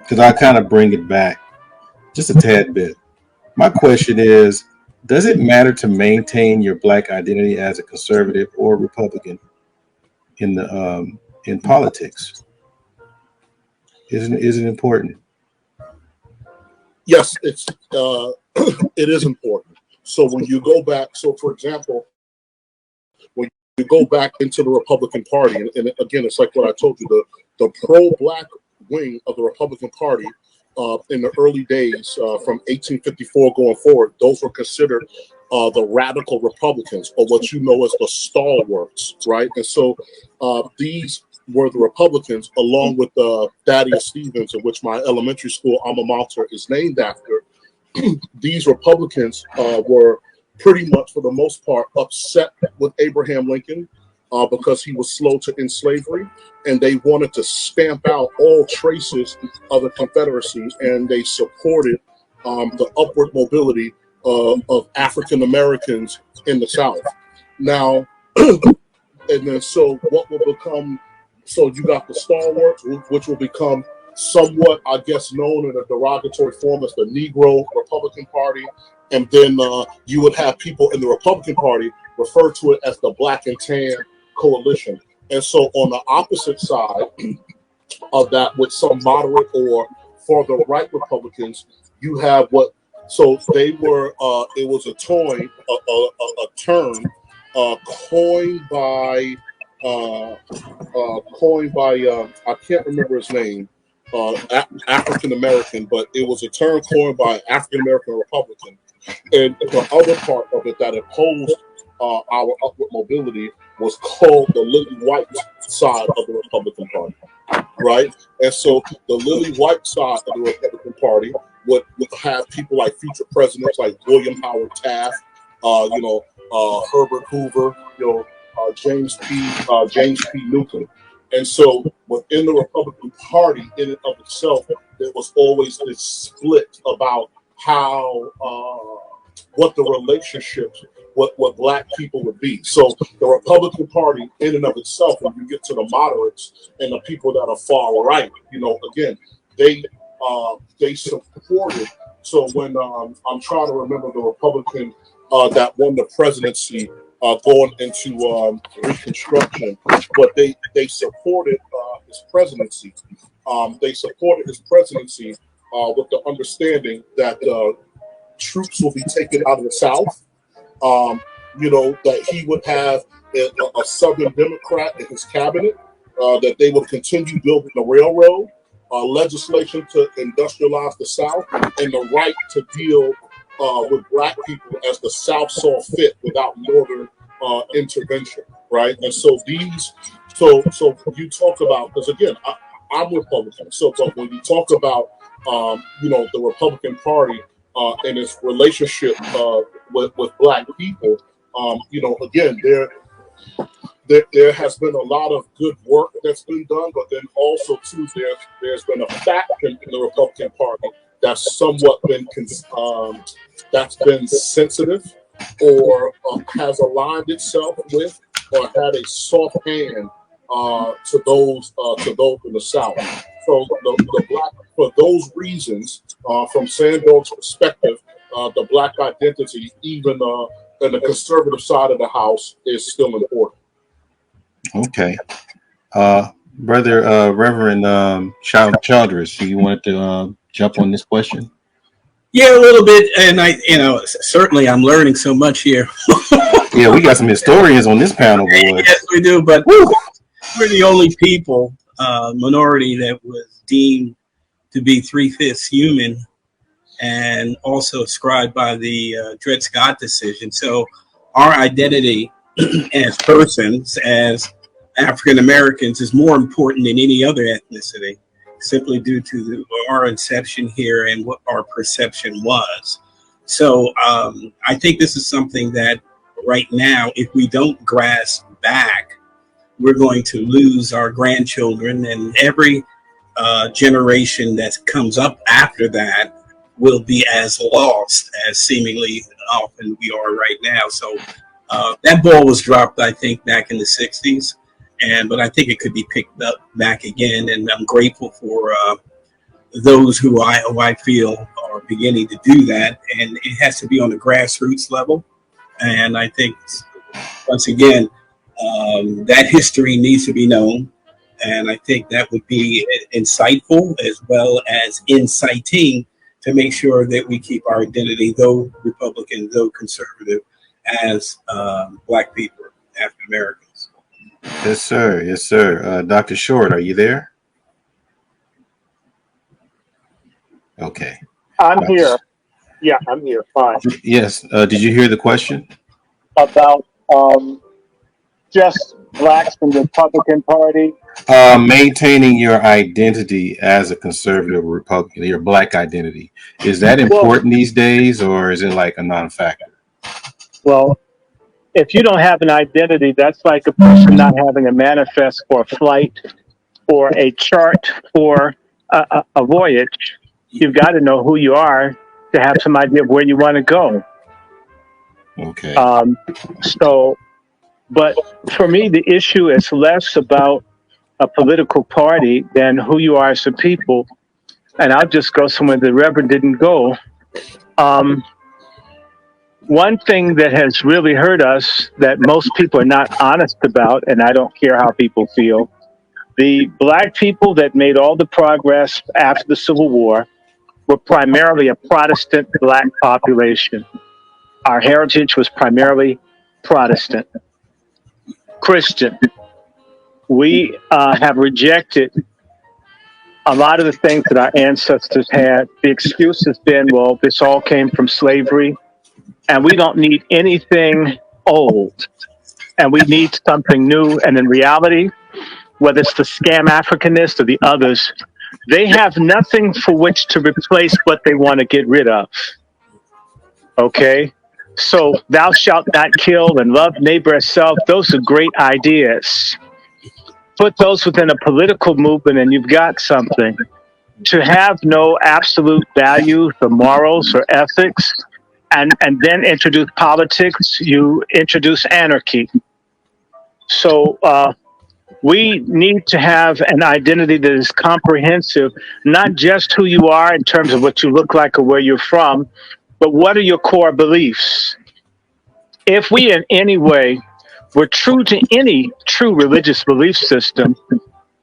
because I kind of bring it back just a tad bit. My question is, does it matter to maintain your black identity as a conservative or Republican in politics? Isn't it important? Yes, it's it is important. So when you go back, so for example, when you go back into the Republican Party, and again, it's like what I told you, the pro-black wing of the Republican Party in the early days, from 1854 going forward, those were considered the radical Republicans, or what you know as the stalwarts, right? And so these were the Republicans, along with Thaddeus Stevens, in which my elementary school alma mater is named after. These Republicans were pretty much, for the most part, upset with Abraham Lincoln because he was slow to end slavery, and they wanted to stamp out all traces of the Confederacy, and they supported the upward mobility of African Americans in the South. Now, and then so what will become, so you got the stalwarts, which will become somewhat, I guess, known in a derogatory form as the Negro Republican Party. And then you would have people in the Republican Party refer to it as the Black and Tan Coalition. And so on the opposite side of that, with some moderate or farther right Republicans, you have what, so they were, it was a term coined by, I can't remember his name, African American, but it was a term coined by African American Republican. And the other part of it that opposed our upward mobility was called the Lily White side of the Republican Party, right? And so the Lily White side of the Republican Party would have people like future presidents like William Howard Taft, Herbert Hoover, James P. Newton. And so within the Republican Party in and of itself, there was always this split about how, what the relationships, what Black people would be. So the Republican Party in and of itself, when you get to the moderates and the people that are far right, again, they supported. So when I'm trying to remember the Republican that won the presidency going into Reconstruction, but they supported his presidency. They supported his presidency with the understanding that troops will be taken out of the South. That he would have a Southern Democrat in his cabinet, that they would continue building the railroad, legislation to industrialize the South, and the right to deal with Black people as the South saw fit without Northern intervention, right? And so so you talk about, because again, I'm Republican, so but when you talk about the Republican Party and its relationship with Black people, again, there has been a lot of good work that's been done, but then also too there's been a faction in the Republican Party that's somewhat been that's been sensitive or has aligned itself with or had a soft hand to those in the South. So the Black, for those reasons, from Sandog's perspective, the Black identity, even in the conservative side of the house, is still important. Okay. Brother Reverend Childress, you wanted to jump on this question? Yeah, a little bit, and certainly I'm learning so much here. Yeah, we got some historians on this panel, boys. Yes, we do, but we're the only people, minority, that was deemed to be 3/5 human, and also ascribed by the Dred Scott decision. So our identity as persons, as African Americans, is more important than any other ethnicity, simply due to our inception here and what our perception was. So I think this is something that right now, if we don't grasp back, we're going to lose our grandchildren, and every generation that comes up after that will be as lost as seemingly often we are right now. So that ball was dropped, I think, back in the 60s. But I think it could be picked up back again, and I'm grateful for those who I feel are beginning to do that, and it has to be on the grassroots level. And I think once again, that history needs to be known, and I think that would be insightful as well as inciting to make sure that we keep our identity, though Republican, though conservative, as Black people, African Americans. Yes, sir. Yes, sir. Dr. Short, are you there? Okay. I'm here. Yeah, I'm here. Fine. Yes. Did you hear the question? About just blacks in the Republican Party. Maintaining your identity as a conservative Republican, your Black identity. Is that important these days, or is it like a non-factor? Well, if you don't have an identity, that's like a person not having a manifest for a flight or a chart for a voyage. You've got to know who you are to have some idea of where you want to go. Okay. But for me, the issue is less about a political party than who you are as a people. And I'll just go somewhere the Reverend didn't go. One thing that has really hurt us that most people are not honest about, and I don't care how people feel, the Black people that made all the progress after the Civil War were primarily a Protestant Black population. Our heritage was primarily Protestant, Christian. We have rejected a lot of the things that our ancestors had. The excuse has been, well, this all came from slavery, and we don't need anything old, and we need something new. And in reality, whether it's the scam Africanist or the others, they have nothing for which to replace what they want to get rid of. Okay? So, thou shalt not kill and love neighbor as self, those are great ideas. Put those within a political movement and you've got something. To have no absolute values or morals or ethics and then introduce politics, you introduce anarchy. So we need to have an identity that is comprehensive, not just who you are in terms of what you look like or where you're from, but what are your core beliefs? If we in any way were true to any true religious belief system,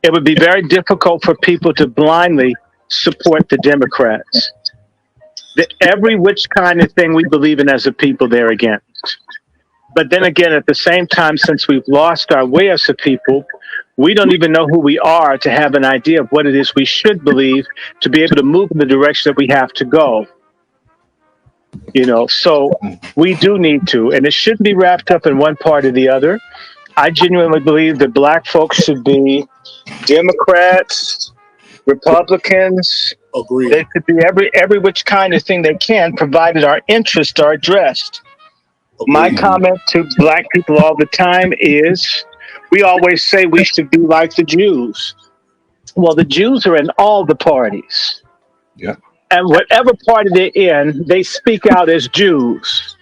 it would be very difficult for people to blindly support the Democrats. Every which kind of thing we believe in as a people, they're against. But then again, at the same time, since we've lost our way as a people, we don't even know who we are to have an idea of what it is we should believe to be able to move in the direction that we have to go. You know, so we do need to, and it shouldn't be wrapped up in one part or the other. I genuinely believe that Black folks should be Democrats, Republicans. Agreed. They should be every which kind of thing they can, provided our interests are addressed. Agreed. My comment to Black people all the time is, we always say we should be like the Jews. Well, the Jews are in all the parties. Yeah. And whatever party they're in, they speak out as Jews.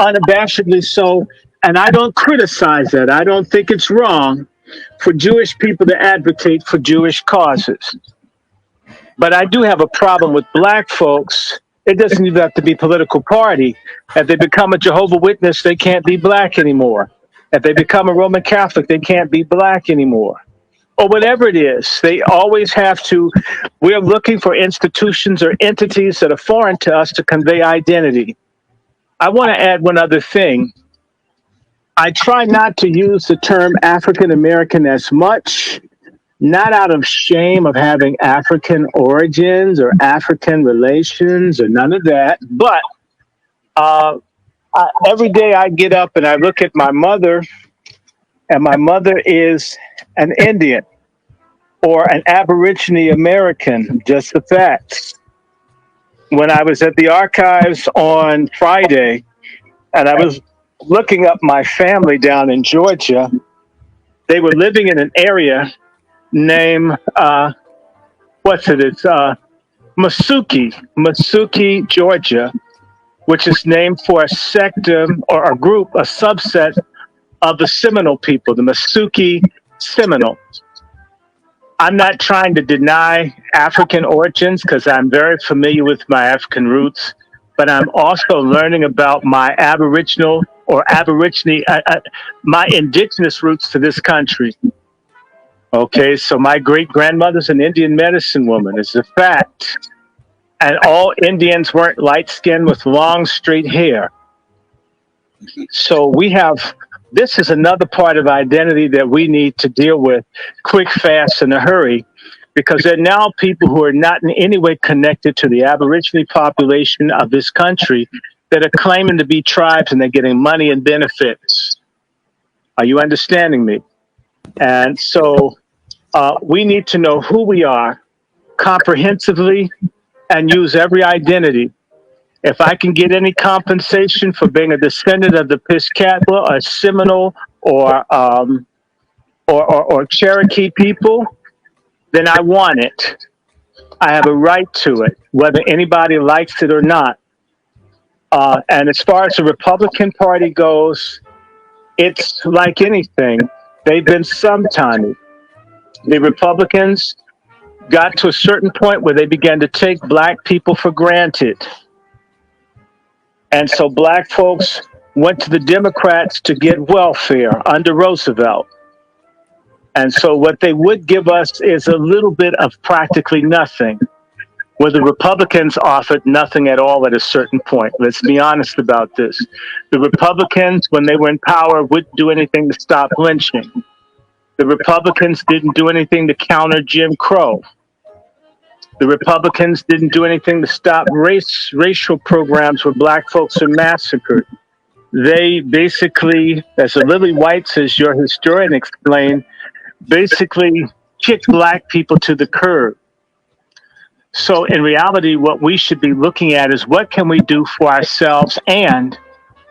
Unabashedly so. And I don't criticize that. I don't think it's wrong for Jewish people to advocate for Jewish causes. But I do have a problem with Black folks. It doesn't even have to be political party. If they become a Jehovah's Witness, they can't be Black anymore. If they become a Roman Catholic, they can't be Black anymore. Or whatever it is, they always have to. We're looking for institutions or entities that are foreign to us to convey identity. I want to add one other thing. I try not to use the term African American as much, not out of shame of having African origins or African relations or none of that, but every day I get up and I look at my mother, and my mother is an Indian or an Aborigine American, just the facts. When I was at the archives on Friday and I was looking up my family down in Georgia, they were living in an area named, It's Masuki, Georgia, which is named for a sectum or a group, a subset of the Seminole people, the Masuki Seminoles. I'm not trying to deny African origins because I'm very familiar with my African roots, but I'm also learning about my Aboriginal or Aborigine, my indigenous roots to this country. Okay, so my great grandmother's an Indian medicine woman, it's a fact. And all Indians weren't light skinned with long, straight hair. So this is another part of identity that we need to deal with quick, fast, in a hurry, because there are now people who are not in any way connected to the Aborigine population of this country that are claiming to be tribes and they're getting money and benefits. Are you understanding me? And so we need to know who we are comprehensively and use every identity. If I can get any compensation for being a descendant of the Piscataqua or Seminole or Cherokee people, then I want it. I have a right to it, whether anybody likes it or not. And as far as the Republican Party goes, it's like anything. They've been sometimey. The Republicans got to a certain point where they began to take black people for granted. And so black folks went to the Democrats to get welfare under Roosevelt. And so what they would give us is a little bit of practically nothing, where the Republicans offered nothing at all at a certain point. Let's be honest about this. The Republicans, when they were in power, wouldn't do anything to stop lynching. The Republicans didn't do anything to counter Jim Crow. The Republicans didn't do anything to stop racial programs where black folks are massacred. They basically, as Lily White, as your historian explained, basically kicked black people to the curb. So in reality, what we should be looking at is what can we do for ourselves, and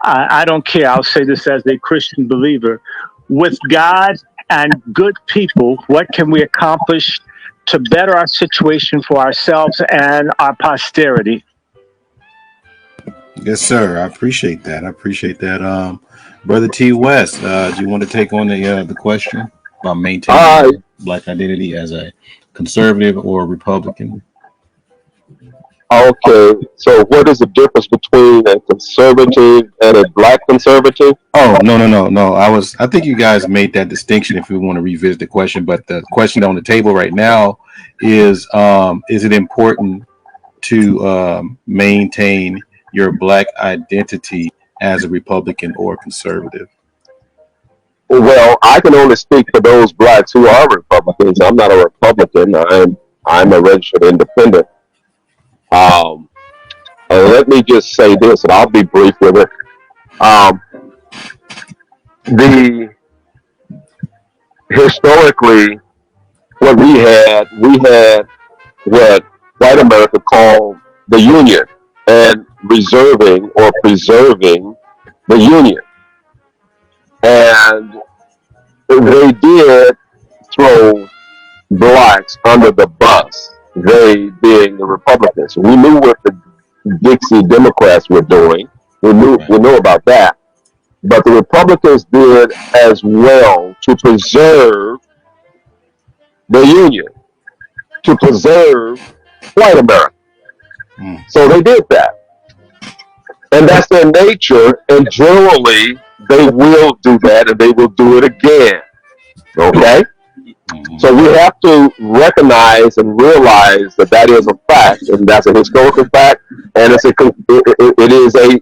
I don't care, I'll say this as a Christian believer, with God and good people, what can we accomplish to better our situation for ourselves and our posterity? Yes, sir. I appreciate that. Brother T. West, do you want to take on the question about maintaining black identity as a conservative or Republican? Okay, so what is the difference between a conservative and a black conservative? Oh, no. I think you guys made that distinction if we want to revisit the question, but the question on the table right now is it important to maintain your black identity as a Republican or conservative? Well, I can only speak for those blacks who are Republicans. I'm not a Republican. I'm a registered independent. Let me just say this, and I'll be brief with it. Historically, what we had what white America called the Union, and preserving the Union. And they did throw blacks under the bus, they being the Republicans. We knew what the Dixie Democrats were doing. We knew about that. But the Republicans did as well to preserve the Union, to preserve white America. So they did that. And that's their nature, and generally they will do that, and they will do it again. Okay? So we have to recognize and realize that that is a fact, and that's a historical fact, and it is a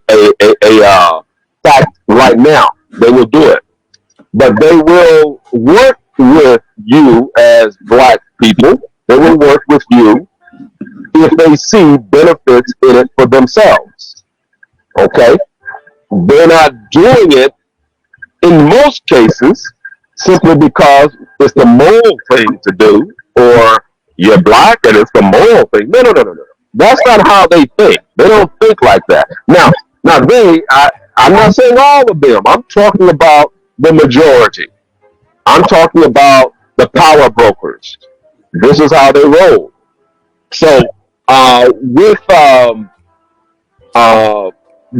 fact right now. They will do it. But they will work with you as black people. They will work with you if they see benefits in it for themselves. Okay? They're not doing it in most cases simply because it's the moral thing to do, or you're black and it's the moral thing. No. That's not how they think. They don't think like that. Now I'm not saying all of them. I'm talking about the majority. I'm talking about the power brokers. This is how they roll. So with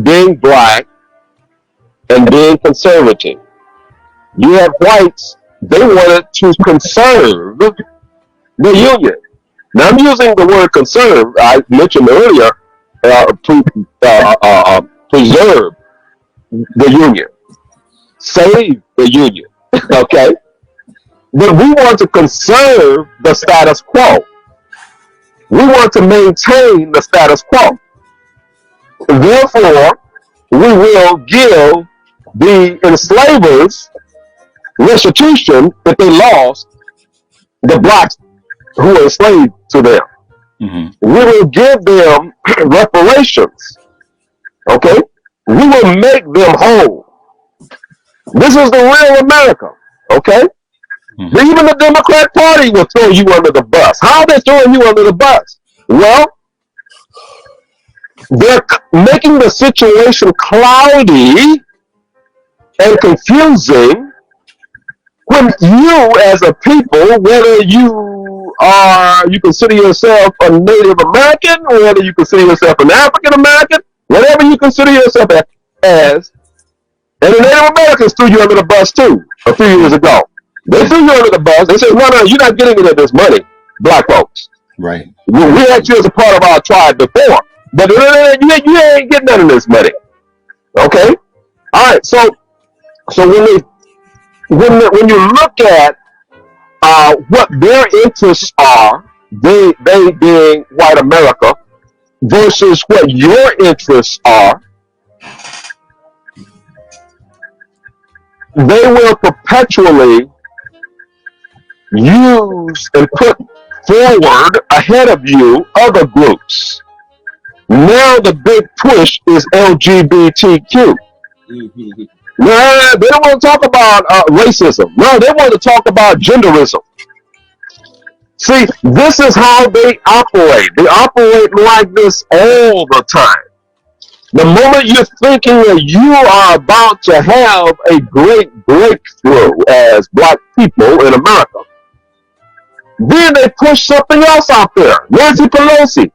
being black and being conservative, you have whites, they wanted to conserve the Union. Now I'm using the word conserve. I mentioned earlier, preserve the Union, save the Union. Okay, but we want to conserve the status quo. We want to maintain the status quo. Therefore, we will give the enslavers restitution if they lost the blacks who were enslaved to them. Mm-hmm. We will give them reparations. Okay? We will make them whole. This is the real America. Okay? Mm-hmm. Even the Democrat Party will throw you under the bus. How are they throwing you under the bus? Well, they're making the situation cloudy and confusing when you as a people, whether you consider yourself a Native American, or whether you consider yourself an African American, whatever you consider yourself as, and the Native Americans threw you under the bus too a few years ago. They threw you under the bus. They said, no, you're not getting any of this money, black folks. Right. We had you as a part of our tribe before, but you ain't getting none of this money. Okay? All right, so when you look at what their interests are, they being white America, versus what your interests are, they will perpetually use and put forward ahead of you other groups. Now the big push is LGBTQ. No, they don't want to talk about racism. No, they want to talk about genderism. See, this is how they operate. They operate like this all the time. The moment you're thinking that you are about to have a great breakthrough as black people in America, then they push something else out there. Nancy Pelosi.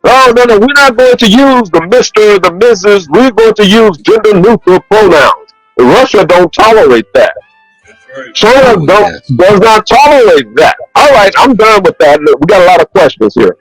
Oh, no, we're not going to use the Mr., the Mrs., we're going to use gender neutral pronouns. Russia don't tolerate that. China does not tolerate that. All right, I'm done with that. Look, we got a lot of questions here.